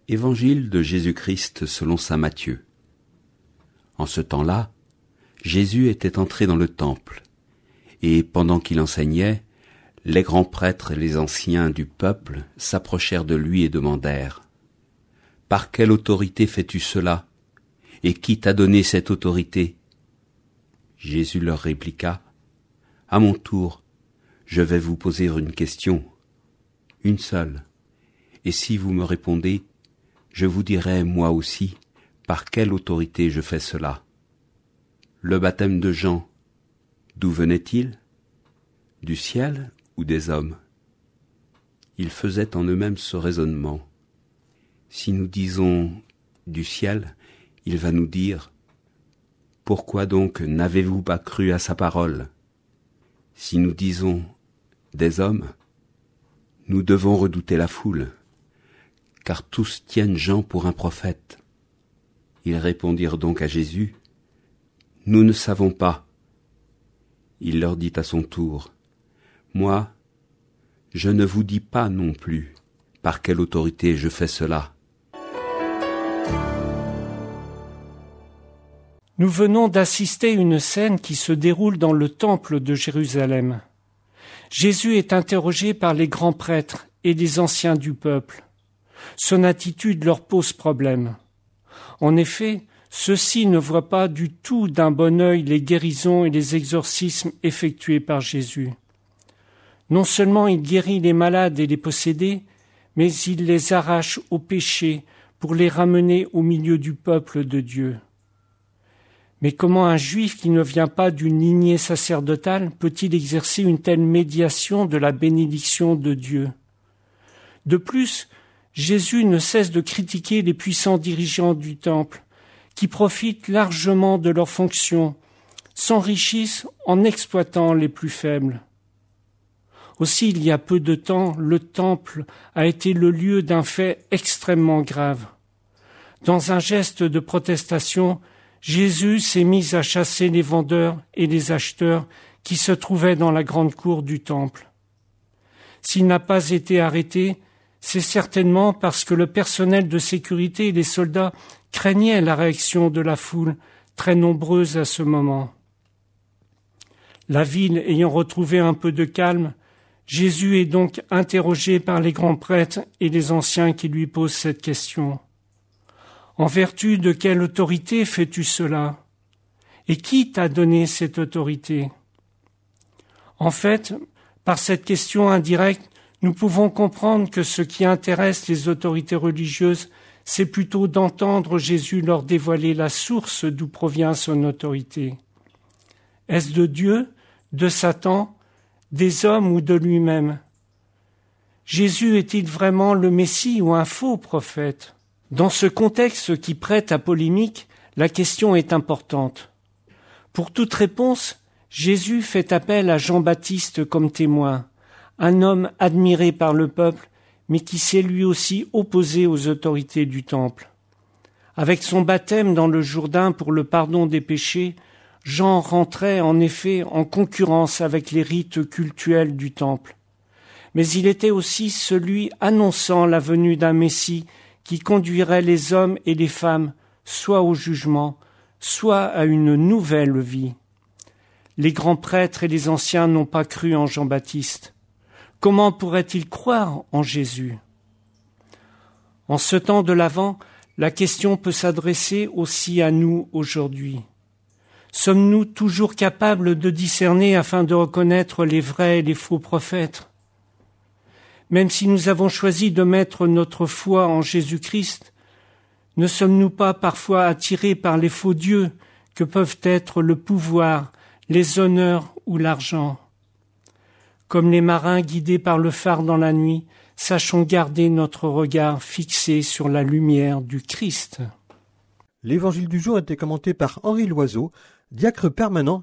Évangile de Jésus-Christ selon saint Matthieu. En ce temps-là, Jésus était entré dans le temple, et pendant qu'il enseignait, les grands prêtres et les anciens du peuple s'approchèrent de lui et demandèrent : « Par quelle autorité fais-tu cela ? Et qui t'a donné cette autorité ?» Jésus leur répliqua : « À mon tour, je vais vous poser une question, une seule, et si vous me répondez, je vous dirai moi aussi par quelle autorité je fais cela. Le baptême de Jean, d'où venait-il ? Du ciel ou des hommes ? » Ils faisaient en eux-mêmes ce raisonnement. Si nous disons du ciel, il va nous dire : pourquoi donc n'avez-vous pas cru à sa parole ? Si nous disons des hommes, nous devons redouter la foule, car tous tiennent Jean pour un prophète. Ils répondirent donc à Jésus : nous ne savons pas. Il leur dit à son tour : moi, je ne vous dis pas non plus par quelle autorité je fais cela. Nous venons d'assister à une scène qui se déroule dans le temple de Jérusalem. Jésus est interrogé par les grands prêtres et les anciens du peuple. Son attitude leur pose problème. En effet, ceux-ci ne voient pas du tout d'un bon œil les guérisons et les exorcismes effectués par Jésus. Non seulement il guérit les malades et les possédés, mais il les arrache au péché pour les ramener au milieu du peuple de Dieu. Mais comment un juif qui ne vient pas d'une lignée sacerdotale peut-il exercer une telle médiation de la bénédiction de Dieu ? De plus, Jésus ne cesse de critiquer les puissants dirigeants du temple, qui profitent largement de leurs fonctions, s'enrichissent en exploitant les plus faibles. Aussi, il y a peu de temps, le temple a été le lieu d'un fait extrêmement grave. Dans un geste de protestation, Jésus s'est mis à chasser les vendeurs et les acheteurs qui se trouvaient dans la grande cour du temple. S'il n'a pas été arrêté, c'est certainement parce que le personnel de sécurité et les soldats craignaient la réaction de la foule, très nombreuse à ce moment. La ville ayant retrouvé un peu de calme, Jésus est donc interrogé par les grands prêtres et les anciens qui lui posent cette question. En vertu de quelle autorité fais-tu cela ? Et qui t'a donné cette autorité ? En fait, par cette question indirecte, nous pouvons comprendre que ce qui intéresse les autorités religieuses, c'est plutôt d'entendre Jésus leur dévoiler la source d'où provient son autorité. Est-ce de Dieu, de Satan, des hommes ou de lui-même ? Jésus est-il vraiment le Messie ou un faux prophète ? Dans ce contexte qui prête à polémique, la question est importante. Pour toute réponse, Jésus fait appel à Jean-Baptiste comme témoin, un homme admiré par le peuple, mais qui s'est lui aussi opposé aux autorités du temple. Avec son baptême dans le Jourdain pour le pardon des péchés, Jean rentrait en effet en concurrence avec les rites cultuels du temple. Mais il était aussi celui annonçant la venue d'un Messie qui conduirait les hommes et les femmes soit au jugement, soit à une nouvelle vie. Les grands prêtres et les anciens n'ont pas cru en Jean-Baptiste. Comment pourraient-ils croire en Jésus ? En ce temps de l'Avent, la question peut s'adresser aussi à nous aujourd'hui. Sommes-nous toujours capables de discerner afin de reconnaître les vrais et les faux prophètes ? Même si nous avons choisi de mettre notre foi en Jésus-Christ, ne sommes-nous pas parfois attirés par les faux dieux que peuvent être le pouvoir, les honneurs ou l'argent ? Comme les marins guidés par le phare dans la nuit, sachons garder notre regard fixé sur la lumière du Christ. L'évangile du jour était commenté par Henri Loiseau, diacre permanent